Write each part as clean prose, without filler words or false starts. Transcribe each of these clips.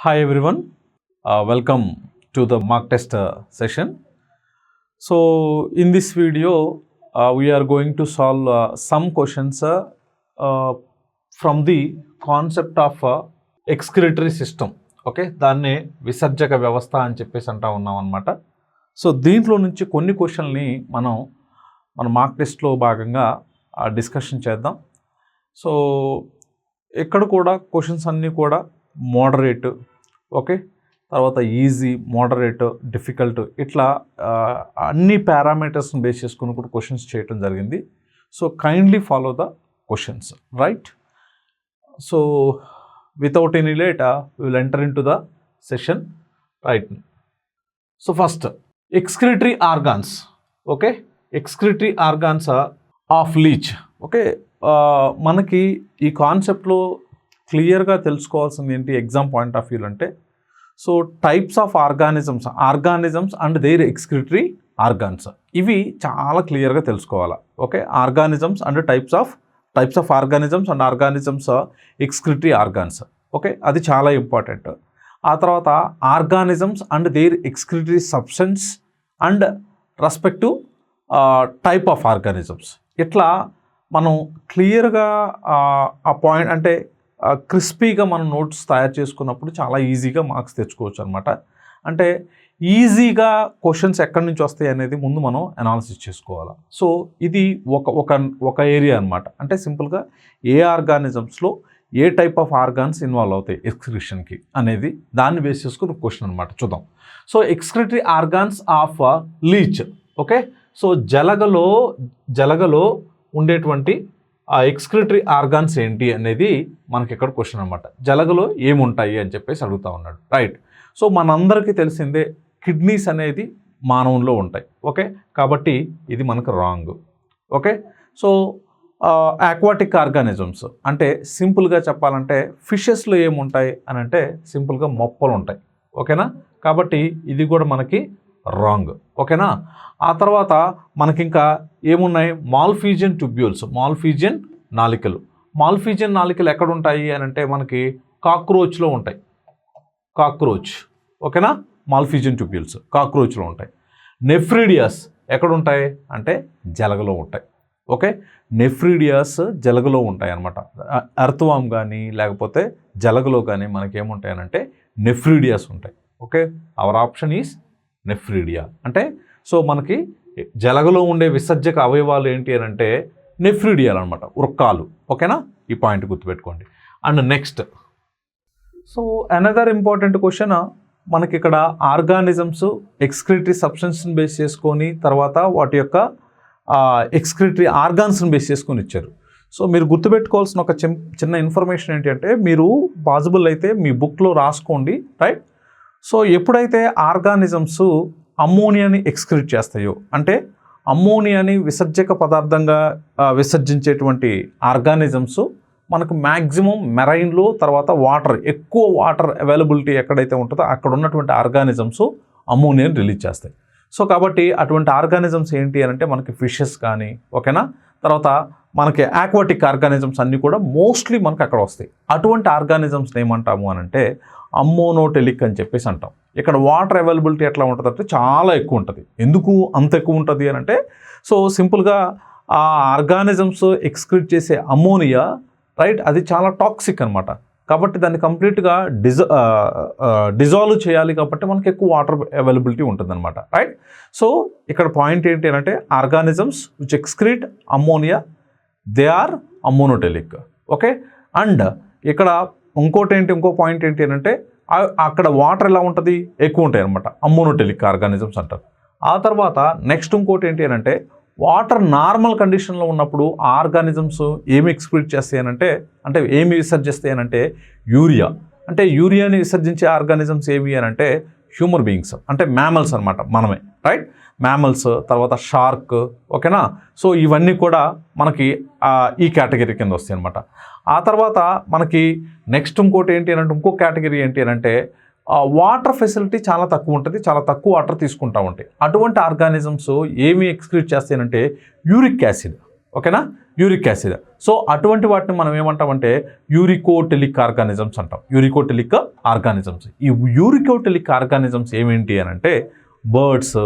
Hi everyone, welcome to the mock test session. So in this video, we are going to solve some questions from the concept of excretory system. Okay, దాన్నే విసర్జక వ్యవస్థ అని చెప్పేసి అంటా ఉన్నాం అన్నమాట. So దీంట్లో నుంచి కొన్ని క్వశ్చన్ని మన మార్క్ టెస్ట్లో భాగంగా డిస్కషన్ చేద్దాం. సో ఇక్కడ కూడా క్వశ్చన్స్ అన్నీ కూడా మోడరేట్, ఓకే, తర్వాత ఈజీ, మోడరేట్, డిఫికల్ట్, ఇట్లా అన్ని పారామీటర్స్ని బేస్ చేసుకుని కూడా క్వశ్చన్స్ చేయటం జరిగింది. So kindly follow the questions, right? So without any late, we will enter into the session right now. So first, excretory organs, okay, excretory organs of leech, okay. మనకి ఈ కాన్సెప్ట్లో క్లియర్గా తెలుసుకోవాల్సింది ఏంటి ఎగ్జామ్ పాయింట్ ఆఫ్ వ్యూ అంటే, so types of organisms and their excretory organs, ఇవి చాలా క్లియర్గా తెలుసుకోవాలి. Okay, organisms and types of organisms and organisms excretory organs, okay, అది చాలా ఇంపార్టెంట్. ఆ తర్వాత organisms and their excretory substance and respective type of organisms, ఇట్లా మనం క్లియర్గా ఆ పాయింట్ అంటే క్రిస్పీగా మనం నోట్స్ తయారు చేసుకున్నప్పుడు చాలా ఈజీగా మార్క్స్ తెచ్చుకోవచ్చు అనమాట. అంటే ఈజీగా క్వశ్చన్స్ ఎక్కడి నుంచి వస్తాయి అనేది ముందు మనం అనాలిసిస్ చేసుకోవాలి. సో ఇది ఒక ఏరియా అనమాట. అంటే సింపుల్గా ఏ ఆర్గానిజమ్స్లో ఏ టైప్ ఆఫ్ ఆర్గాన్స్ ఇన్వాల్వ్ అవుతాయి ఎక్స్క్రిషన్కి అనేది దాన్ని బేస్ చేసుకుని క్వశ్చన్ అనమాట. చూద్దాం. So excretory organs of leech, okay. So జలగలో ఉండేటువంటి ఆ ఎక్స్క్రిటరీ ఆర్గాన్స్ ఏంటి అనేది మనకి ఇక్కడ క్వశ్చన్ అనమాట. జలగలో ఏముంటాయి అని చెప్పేసి అడుగుతూ ఉన్నాడు, రైట్? సో మనందరికీ తెలిసిందే కిడ్నీస్ అనేది మానవుల్లో ఉంటాయి, ఓకే. కాబట్టి ఇది మనకు wrong, okay. So aquatic organisms అంటే సింపుల్గా చెప్పాలంటే ఫిషెస్లో ఏముంటాయి అని అంటే సింపుల్గా మొప్పలు ఉంటాయి, ఓకేనా. కాబట్టి ఇది కూడా మనకి రాంగ్, ఓకేనా. ఆ తర్వాత మనకి ఇంకా ఏమున్నాయి, మాల్ఫీజియన్ ట్యూబ్యూల్స్, మాల్ఫీజియన్ నాలికలు ఎక్కడ ఉంటాయి అని అంటే మనకి కాక్రోచ్లో ఉంటాయి, ఓకేనా. మాల్ఫీజియన్ ట్యూబ్యూల్స్ కాక్రోచ్లో ఉంటాయి. నెఫ్రిడియస్ ఎక్కడ ఉంటాయి అంటే జలగలో ఉంటాయి, ఓకే. నెఫ్రిడియస్ జలగలో ఉంటాయి అన్నమాట. అర్థవామ్ కానీ లేకపోతే జలగలో కానీ మనకి ఏముంటాయనంటే నెఫ్రిడియస్ ఉంటాయి, okay. Our option is nephridia. అంటే సో మనకి జలగలో ఉండే విసర్జక అవయవాలు ఏంటి అని అంటే నెఫ్రిడియాలు అనమాట, వృక్కాలు, ఓకేనా. ఈ పాయింట్ గుర్తుపెట్టుకోండి. And next, so another important question మనకి ఇక్కడ ఆర్గానిజమ్స్ ఎక్స్క్రిటరీ సబ్స్టెన్స్ని బేస్ చేసుకొని తర్వాత వాటి యొక్క ఎక్స్క్రిటరీ ఆర్గాన్స్ని బేస్ చేసుకొని ఇచ్చారు. సో మీరు గుర్తుపెట్టుకోవాల్సిన ఒక చిన్న ఇన్ఫర్మేషన్ ఏంటి అంటే, మీరు పాసిబుల్ అయితే మీ బుక్లో రాసుకోండి, రైట్? సో ఎప్పుడైతే ఆర్గానిజమ్స్ అమ్మోనియాని ఎక్స్క్రీట్ చేస్తాయో, అంటే అమ్మోనియాని విసర్జక పదార్థంగా విసర్జించేటువంటి ఆర్గానిజమ్స్ మనకు మ్యాక్సిమం మెరైన్లో, తర్వాత ఎక్కువ వాటర్ అవైలబిలిటీ ఎక్కడైతే ఉంటుందో అక్కడ ఉన్నటువంటి ఆర్గానిజమ్స్ అమ్మోనియాని రిలీజ్ చేస్తాయి. సో కాబట్టి అటువంటి ఆర్గానిజమ్స్ ఏంటి అని అంటే మనకి ఫిషెస్ కానీ, ఓకేనా. తర్వాత మనకి ఆక్వాటిక్ ఆర్గానిజమ్స్ అన్నీ కూడా మోస్ట్లీ మనకు అక్కడ వస్తాయి. అటువంటి ఆర్గానిజమ్స్ని ఏమంటాము అని అంటే అమ్మోనోటెలిక్ అని చెప్పేసి అంటాం. ఇక్కడ వాటర్ అవైలబిలిటీ ఎట్లా ఉంటుంది అంటే చాలా ఎక్కువ ఉంటుంది. ఎందుకు అంత ఎక్కువ ఉంటుంది అని అంటే, సో సింపుల్గా ఆ ఆర్గానిజమ్స్ ఎక్స్క్రీట్ చేసే అమ్మోనియా, రైట్, అది చాలా టాక్సిక్ అనమాట. కాబట్టి దాన్ని కంప్లీట్గా డిజాల్వ్ చేయాలి కాబట్టి మనకి ఎక్కువ వాటర్ అవైలబిలిటీ ఉంటుందన్నమాట, రైట్? సో ఇక్కడ పాయింట్ ఏంటి అంటే organisms which excrete ammonia, they are ammonotelic, okay. And ఇక్కడ ఇంకో పాయింట్ ఏంటి అంటే అక్కడ వాటర్ ఎలా ఉంటుంది, ఎక్కువ ఉంటాయి అనమాట, అమ్మోనోటెలిక్ ఆర్గానిజమ్స్ అంటారు. ఆ తర్వాత నెక్స్ట్ ఇంకోటి ఏంటి అంటే వాటర్ నార్మల్ కండిషన్లో ఉన్నప్పుడు ఆర్గానిజమ్స్ ఏమి ఎక్స్క్రీట్ చేస్తాయి అంటే ఏమి విసర్జిస్తాయి అంటే యూరియా. అంటే యూరియాని విసర్జించే ఆర్గానిజమ్స్ ఏవి అని అంటే హ్యూమన్ బీయింగ్స్, అంటే మ్యామల్స్ అనమాట, మనమే, రైట్? మ్యామల్స్, తర్వాత షార్క్, ఓకేనా. సో ఇవన్నీ కూడా మనకి ఈ కేటగిరీ కింద వస్తాయి అనమాట. ఆ తర్వాత మనకి నెక్స్ట్ ఇంకోటి ఏంటి అని అంటే ఇంకో కేటగిరీ ఏంటి అని అంటే వాటర్ ఫెసిలిటీ చాలా తక్కువ ఉంటుంది, చాలా తక్కువ వాటర్ తీసుకుంటూ ఉంటాయి. అటువంటి ఆర్గానిజమ్స్ ఏమి ఎక్స్క్రీట్ చేస్తాయంటే యూరిక్ యాసిడ్, ఓకేనా. Uric acid. సో అటువంటి వాటిని మనం ఏమంటామంటే యూరికోటెలిక్ ఆర్గానిజమ్స్ అంటాం. Uricotelic organisms. ఈ యూరికోటెలిక్ ఆర్గానిజమ్స్ ఏమేంటి అని అంటే birds,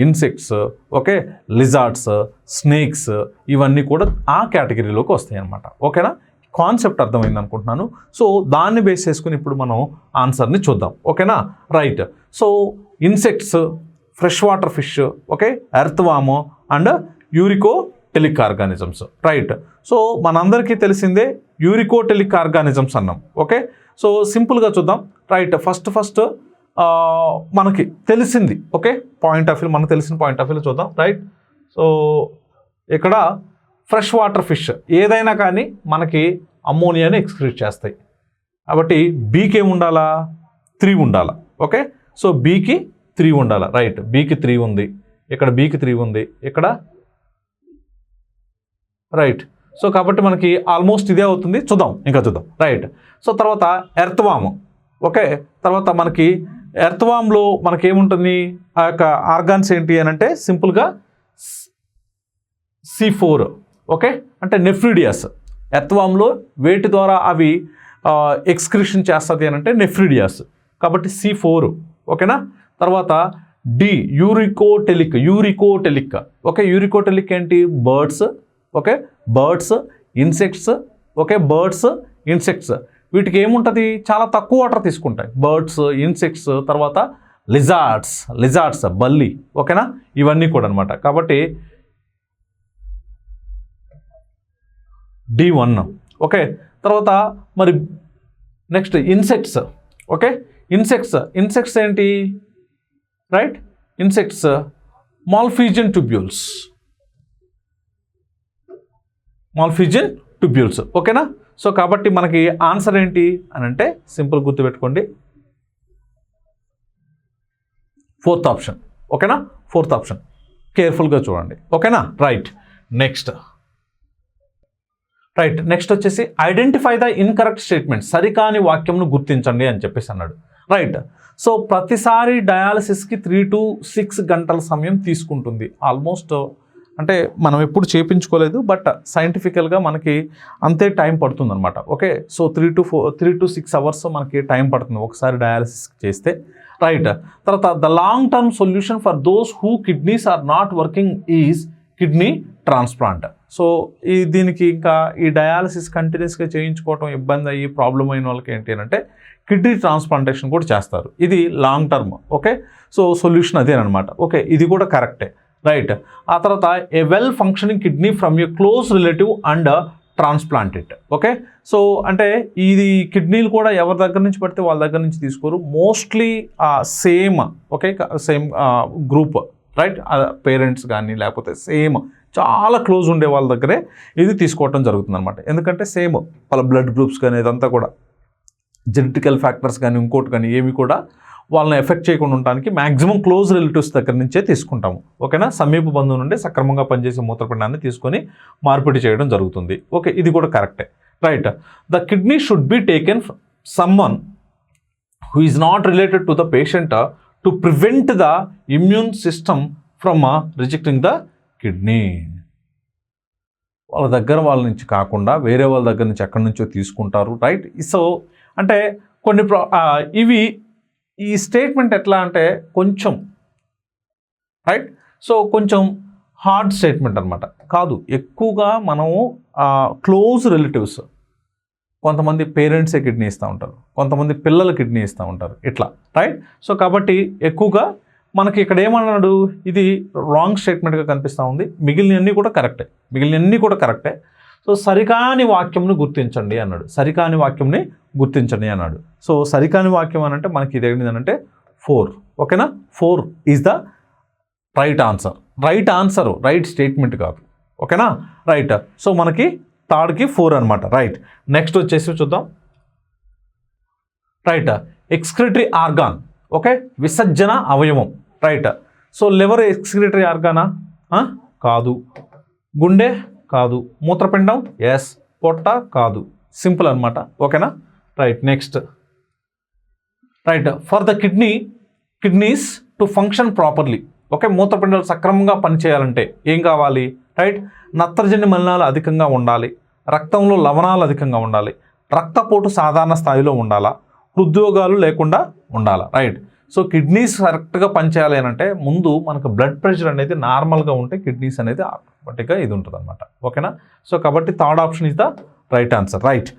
insects, okay, lizards, snakes, ఇవన్నీ కూడా ఆ కేటగిరీలోకి వస్తాయి అన్నమాట. ఓకేనా, కాన్సెప్ట్ అర్థమైంది అనుకుంటున్నాను. సో దాన్ని బేస్ చేసుకుని ఇప్పుడు మనం ఆన్సర్ని చూద్దాం. ఓకేనా, right. So insects, fresh water fish, okay, earth warm and uricotelic organisms. Right. So మనందరికీ తెలిసిందే యూరికోటెలిక్ ఆర్గానిజమ్స్ అన్నాం. ఓకే, సో సింపుల్గా చూద్దాం. రైట్. ఫస్ట్ మనకి తెలిసింది, ఓకే, పాయింట్ ఆఫ్ వ్యూ, మనకు తెలిసిన పాయింట్ ఆఫ్ వ్యూలో చూద్దాం. రైట్. సో ఇక్కడ ఫ్రెష్ వాటర్ ఫిష్ ఏదైనా కానీ మనకి అమ్మోనియాని ఎక్స్క్రీట్ చేస్తాయి. కాబట్టి బీకి ఏమి ఉండాలా? 3 ఉండాలా. ఓకే, సో బీకి 3 ఉండాలా. రైట్. బీకి 3 ఉంది, ఇక్కడ బీకి 3 ఉంది, ఇక్కడ రైట్. సో కాబట్టి మనకి ఆల్మోస్ట్ ఇదే అవుతుంది. చూద్దాం, ఇంకా చూద్దాం. రైట్. సో తర్వాత ఎర్త్ వామ్. ఓకే, తర్వాత మనకి ఎర్త్ వామ్లో మనకి ఏముంటుంది? ఆ యొక్క ఆర్గాన్స్ ఏంటి అని అంటే సింపుల్గా C4, ఓకే, అంటే నెఫ్రిడియాస్. ఎర్త్ వామ్లో వేటి ద్వారా అవి ఎక్స్క్రిషన్ చేస్తుంది అని అంటే నెఫ్రిడియాస్. కాబట్టి C4, ఓకేనా. తర్వాత డి యూరికోటెలిక్. ఓకే, యూరికోటెలిక్ ఏంటి? Birds, okay, birds, insects, okay, birds, insects. వీటికి ఏముంటుంది? చాలా తక్కువ వాటర్ తీసుకుంటాయి. బర్డ్స్, ఇన్సెక్ట్స్, తర్వాత లిజార్డ్స్, బల్లి, ఓకేనా, ఇవన్నీ కూడా అనమాట. కాబట్టి D1. ఓకే, తర్వాత మరి నెక్స్ట్ ఇన్సెక్ట్స్. ఓకే, ఇన్సెక్ట్స్ ఏంటి? రైట్. Insects Malpighian tubules. ఓకేనా. సో కాబట్టి మనకి ఆన్సర్ ఏంటి అని అంటే సింపుల్ గుర్తుపెట్టుకోండి, 4th ఆప్షన్. ఓకేనా, 4th ఆప్షన్. కేర్ఫుల్గా చూడండి. ఓకేనా, రైట్. నెక్స్ట్ వచ్చేసి ఐడెంటిఫై ద ఇన్కరెక్ట్ స్టేట్మెంట్. సరికాని వాక్యంను గుర్తించండి అని చెప్పేసి అన్నాడు. రైట్. సో ప్రతిసారి డయాలసిస్కి 3 to 6 గంటల సమయం తీసుకుంటుంది. ఆల్మోస్ట్ అంటే మనం ఎప్పుడు చేయించుకోలేదు, బట్ సైంటిఫికల్గా మనకి అంతే టైం పడుతుంది అనమాట. ఓకే, సో 3 to 6 అవర్స్ మనకి టైం పడుతుంది ఒకసారి డయాలసిస్ చేస్తే. రైట్. తర్వాత the long term solution for those who kidneys are not working is kidney transplant. So దీనికి ఇంకా ఈ డయాలసిస్ కంటిన్యూస్గా చేయించుకోవటం ఇబ్బంది అయ్యి ప్రాబ్లం అయిన వాళ్ళకి ఏంటి అంటే కిడ్నీ ట్రాన్స్ప్లాంటేషన్ కూడా చేస్తారు. ఇది long term. Okay, so solution అదేనమాట. ఓకే, ఇది కూడా కరెక్టే. రైట్. ఆ తర్వాత a well functioning kidney from a close relative and transplant it. Okay, so అంటే ఇది కిడ్నీలు కూడా ఎవరి దగ్గర నుంచి పడితే వాళ్ళ దగ్గర నుంచి తీసుకోరు. Mostly same, okay, same group, right, parents కానీ లేకపోతే సేమ్ చాలా క్లోజ్ ఉండే వాళ్ళ దగ్గరే ఇది తీసుకోవటం జరుగుతుంది అనమాట. ఎందుకంటే సేమ్ వాళ్ళ బ్లడ్ గ్రూప్స్ కానీ ఇదంతా కూడా జెనెటికల్ ఫ్యాక్టర్స్ కానీ ఇంకోటి కానీ ఏమి కూడా వాళ్ళని ఎఫెక్ట్ చేయకుండా ఉండడానికి మ్యాక్సిమం క్లోజ్ రిలేటివ్స్ దగ్గర నుంచే తీసుకుంటాము. ఓకేనా, సమీప బంధువు నుండి సక్రమంగా పనిచేసే మూత్రపిండాన్ని తీసుకొని మార్పిడి చేయడం జరుగుతుంది. ఓకే, ఇది కూడా కరెక్టే. Right. The kidney should be taken someone who is not related to the patient to prevent the immune system from rejecting the kidney. వాళ్ళ నుంచి కాకుండా వేరే వాళ్ళ దగ్గర నుంచి ఎక్కడి నుంచో తీసుకుంటారు. రైట్. సో అంటే కొన్ని ఇవి ఈ స్టేట్మెంట్ ఎట్లా అంటే కొంచెం రైట్, సో కొంచెం హార్డ్ స్టేట్మెంట్ అనమాట. కాదు, ఎక్కువగా మనము క్లోజ్ రిలేటివ్స్, కొంతమంది పేరెంట్సే కిడ్నీ ఇస్తూ ఉంటారు, కొంతమంది పిల్లల కిడ్నీ ఇస్తూ ఉంటారు, ఇట్లా. రైట్. సో కాబట్టి ఎక్కువగా మనకి ఇక్కడ ఏమన్నాడు, ఇది రాంగ్ స్టేట్మెంట్గా కనిపిస్తూ ఉంది. మిగిలినవన్నీ కూడా కరెక్టే. సో సరికాని వాక్యంను గుర్తించండి అన్నాడు. సో సరికాని వాక్యం అని అంటే మనకి ఇది ఏంటంటే 4. ఓకేనా, 4 is the right answer. Right statement కాదు. ఓకేనా, రైట్. సో మనకి థర్డ్కి 4 అనమాట. రైట్. నెక్స్ట్ వచ్చేసి చూద్దాం. రైట్. Excretory organ. ఓకే, విసర్జన అవయవం. రైట్. సో లివర్ ఎక్స్క్రిటరీ ఆర్గానా? కాదు. గుండె? కాదు. మూత్రపిండం? ఎస్. పొట్ట? కాదు. సింపుల్ అనమాట. ఓకేనా, right. Next. Right. For the kidneys to function properly. Okay, మూత్రపిండాలు సక్రమంగా పనిచేయాలంటే ఏం కావాలి? రైట్. నత్రజని మలినాలు అధికంగా ఉండాలి, రక్తంలో లవణాలు అధికంగా ఉండాలి, రక్తపోటు సాధారణ స్థాయిలో ఉండాలా, హృద్రోగాలు లేకుండా ఉండాలా. రైట్. సో కిడ్నీస్ కరెక్ట్గా పనిచేయాలి అని అంటే ముందు మనకు బ్లడ్ ప్రెషర్ అనేది నార్మల్గా ఉంటే కిడ్నీస్ అనేది ఆటోమేటిక్గా ఇది ఉంటుంది అనమాట. ఓకేనా. సో కాబట్టి third option is the right answer. Right.